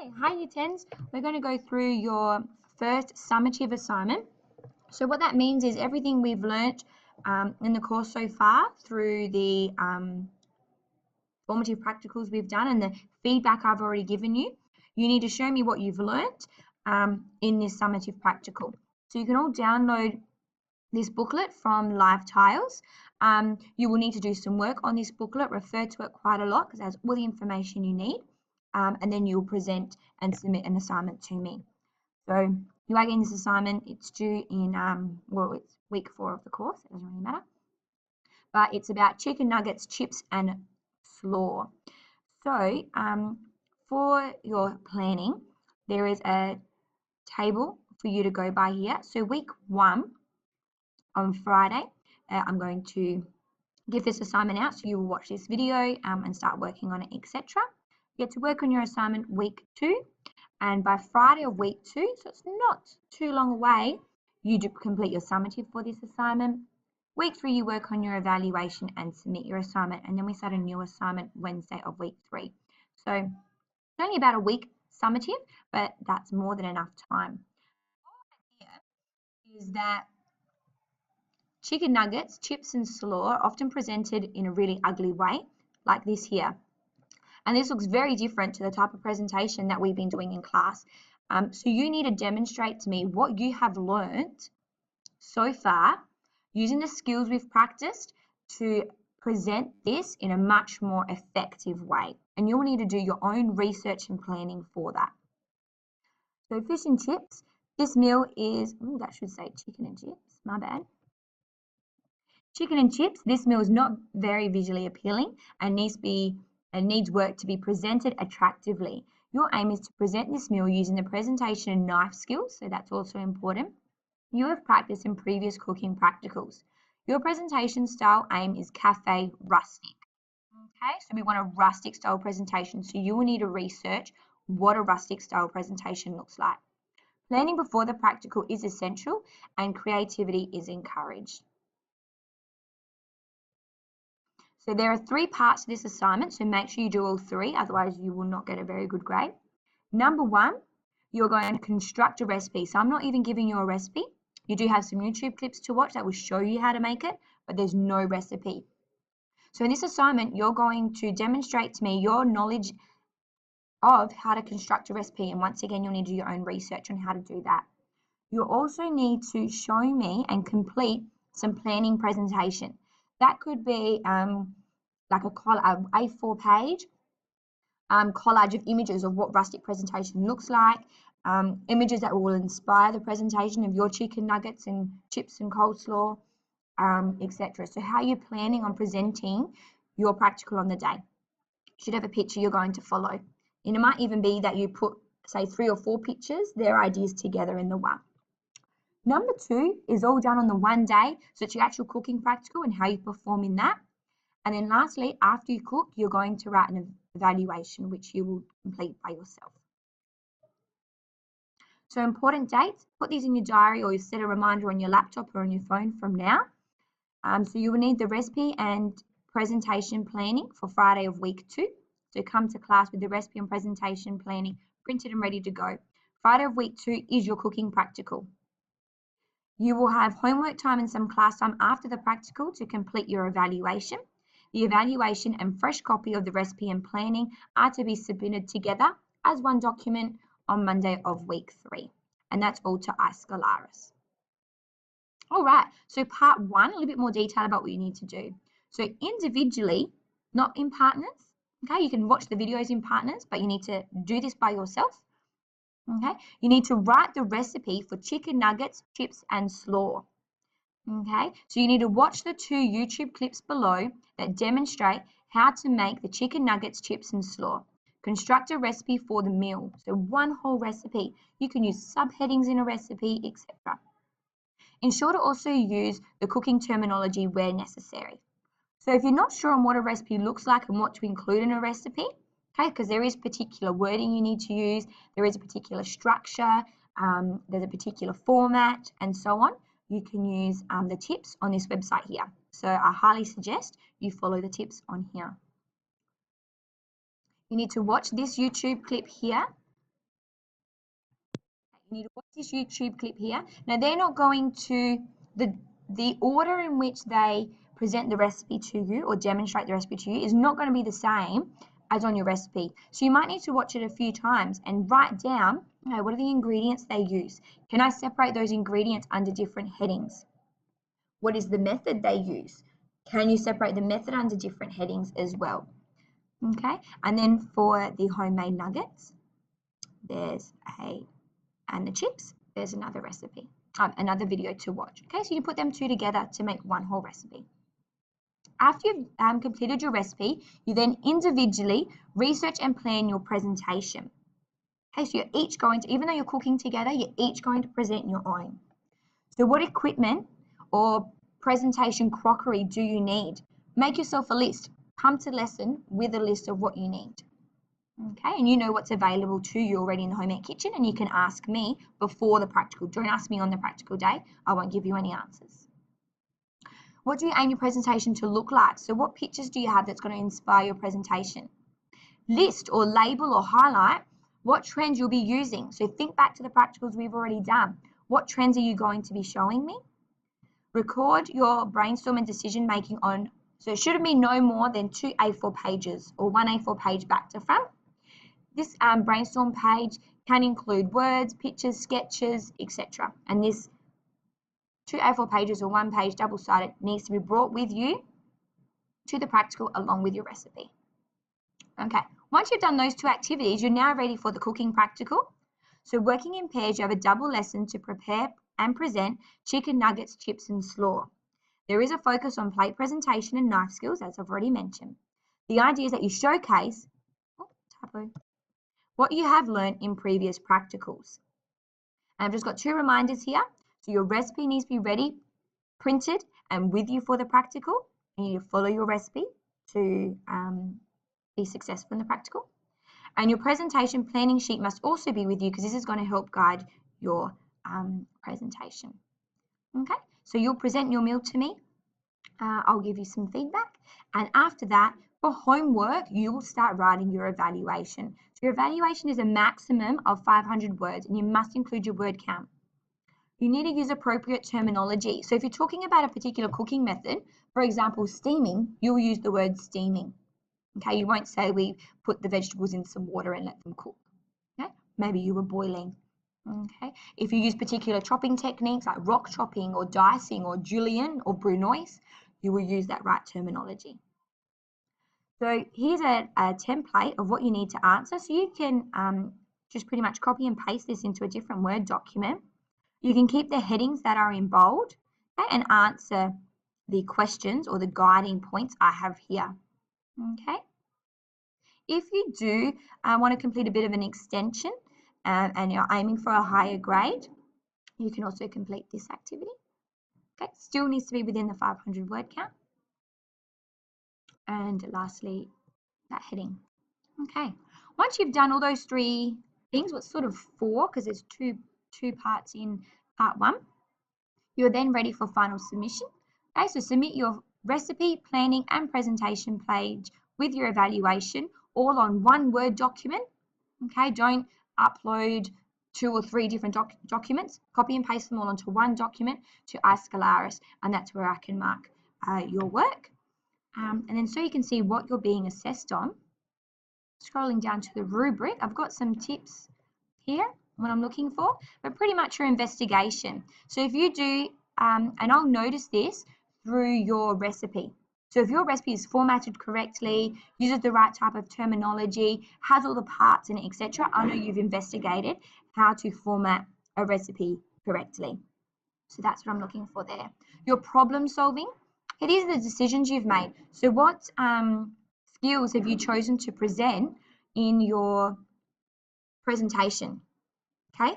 Hey, hi Year 10s. We're going to go through your first summative assignment. So what that means is everything we've learnt in the course so far through the formative practicals we've done and the feedback I've already given you, you need to show me what you've learnt in this summative practical. So you can all download this booklet from Live Tiles. You will need to do some work on this booklet, refer to it quite a lot because it has all the information you need. And then you'll present and submit an assignment to me. So you are getting this assignment. It's due in, it's week 4 of the course. It doesn't really matter. But it's about chicken nuggets, chips, and slaw. So for your planning, there is a table for you to go by here. So week 1 on Friday, I'm going to give this assignment out. So you will watch this video and start working on it, etc. You get to work on your assignment week 2, and by Friday of week 2, so it's not too long away, you do complete your summative for this assignment. Week 3, you work on your evaluation and submit your assignment, and then we start a new assignment Wednesday of week 3. So it's only about a week summative, but that's more than enough time. The whole idea is that chicken nuggets, chips, and slaw are often presented in a really ugly way, like this here. And this looks very different to the type of presentation that we've been doing in class. So you need to demonstrate to me what you have learned so far using the skills we've practiced to present this in a much more effective way. And you'll need to do your own research and planning for that. So fish and chips, this meal is, that should say chicken and chips, my bad. Chicken and chips, this meal is not very visually appealing and needs work to be presented attractively. Your aim is to present this meal using the presentation and knife skills, so that's also important. You have practiced in previous cooking practicals. Your presentation style aim is cafe rustic. Okay, so we want a rustic style presentation, so you will need to research what a rustic style presentation looks like. Planning before the practical is essential and creativity is encouraged. So there are 3 parts to this assignment, so make sure you do all 3, otherwise you will not get a very good grade. Number 1, you're going to construct a recipe. So I'm not even giving you a recipe. You do have some YouTube clips to watch that will show you how to make it, but there's no recipe. So in this assignment, you're going to demonstrate to me your knowledge of how to construct a recipe, and once again, you'll need to do your own research on how to do that. You also need to show me and complete some planning presentation. That could be like a A4 page collage of images of what rustic presentation looks like, images that will inspire the presentation of your chicken nuggets and chips and coleslaw, etc. So how you're planning on presenting your practical on the day. You should have a picture you're going to follow. And it might even be that you put, say, 3 or 4 pictures, their ideas together in the one. Number 2 is all done on the one day, so it's your actual cooking practical and how you perform in that. And then lastly, after you cook, you're going to write an evaluation, which you will complete by yourself. So important dates, put these in your diary or you set a reminder on your laptop or on your phone from now. So you will need the recipe and presentation planning for Friday of week 2. So come to class with the recipe and presentation planning printed and ready to go. Friday of week 2 is your cooking practical. You will have homework time and some class time after the practical to complete your evaluation. The evaluation and fresh copy of the recipe and planning are to be submitted together as one document on Monday of week 3. And that's all to iScholaris. All right, so part 1, a little bit more detail about what you need to do. So individually, not in partners, okay? You can watch the videos in partners, but you need to do this by yourself. Okay, you need to write the recipe for chicken nuggets, chips, and slaw. Okay, so you need to watch the 2 YouTube clips below that demonstrate how to make the chicken nuggets, chips, and slaw. Construct a recipe for the meal, so one whole recipe. You can use subheadings in a recipe, etc. Ensure to also use the cooking terminology where necessary. So if you're not sure on what a recipe looks like and what to include in a recipe, okay, because there is particular wording you need to use, there is a particular structure, there's a particular format, and so on, you can use the tips on this website here. So I highly suggest you follow the tips on here. You need to watch this YouTube clip here You need to watch this YouTube clip here. Now, they're not going to, the order in which they present the recipe to you or demonstrate the recipe to you is not going to be the same as on your recipe. So you might need to watch it a few times and write down, okay, what are the ingredients they use? Can I separate those ingredients under different headings? What is the method they use? Can you separate the method under different headings as well? Okay, and then for the homemade nuggets, and the chips, there's another recipe, another video to watch. Okay, so you put them two together to make one whole recipe. After you've completed your recipe, you then individually research and plan your presentation. Okay, so you're each going to, even though you're cooking together, you're each going to present your own. So what equipment or presentation crockery do you need? Make yourself a list. Come to lesson with a list of what you need. Okay, and you know what's available to you already in the home ec kitchen, and you can ask me before the practical. Don't ask me on the practical day. I won't give you any answers. What do you aim your presentation to look like? So what pictures do you have that's going to inspire your presentation? List or label or highlight what trends you'll be using. So think back to the practicals we've already done. What trends are you going to be showing me? Record your brainstorm and decision making on, so it should be no more than 2 A4 pages or 1 A4 page back to front. This brainstorm page can include words, pictures, sketches, etc. And this 2 A4 pages or 1 page double-sided needs to be brought with you to the practical along with your recipe. Okay, once you've done those 2 activities, you're now ready for the cooking practical. So working in pairs, you have a double lesson to prepare and present chicken nuggets, chips and slaw. There is a focus on plate presentation and knife skills, as I've already mentioned. The idea is that you showcase what you have learned in previous practicals. And I've just got 2 reminders here. So your recipe needs to be ready, printed and with you for the practical. You need to follow your recipe to be successful in the practical. And your presentation planning sheet must also be with you because this is going to help guide your presentation. Okay, so you'll present your meal to me. I'll give you some feedback. And after that, for homework, you will start writing your evaluation. So your evaluation is a maximum of 500 words and you must include your word count. You need to use appropriate terminology. So if you're talking about a particular cooking method, for example, steaming, you'll use the word steaming. Okay, you won't say we put the vegetables in some water and let them cook. Okay, maybe you were boiling. Okay, if you use particular chopping techniques like rock chopping or dicing or julienne or brunoise, you will use that right terminology. So here's a template of what you need to answer. So you can just pretty much copy and paste this into a different Word document. You can keep the headings that are in bold, okay, and answer the questions or the guiding points I have here. Okay. If you do want to complete a bit of an extension and you're aiming for a higher grade, you can also complete this activity. Okay, still needs to be within the 500 word count. And lastly, that heading. Okay, once you've done all those 3 things, well, it's sort of 4 because there's two parts in part 1, you're then ready for final submission. Okay, so submit your recipe, planning and presentation page with your evaluation all on one Word document. Okay, don't upload 2 or 3 different documents. Copy and paste them all onto one document to iScholaris, and that's where I can mark your work. And then so you can see what you're being assessed on. Scrolling down to the rubric, I've got some tips here, what I'm looking for, but pretty much your investigation. So if you do, and I'll notice this through your recipe. So if your recipe is formatted correctly, uses the right type of terminology, has all the parts in it, etc., I know you've investigated how to format a recipe correctly. So that's what I'm looking for there. Your problem solving. Okay, these are the decisions you've made. So what skills have you chosen to present in your presentation? Okay.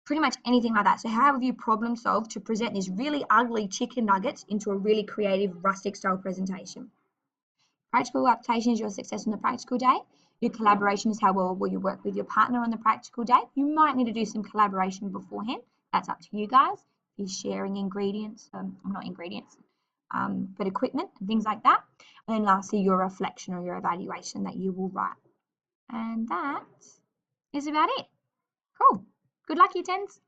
Pretty much anything like that. So how have you problem solved to present these really ugly chicken nuggets into a really creative rustic style presentation? Practical application is your success on the practical day. Your collaboration is how well will you work with your partner on the practical day. You might need to do some collaboration beforehand. That's up to you guys. You're sharing ingredients, not ingredients, but equipment and things like that. And then lastly, your reflection or your evaluation that you will write. And that is about it. Cool. Good luck, year 10s.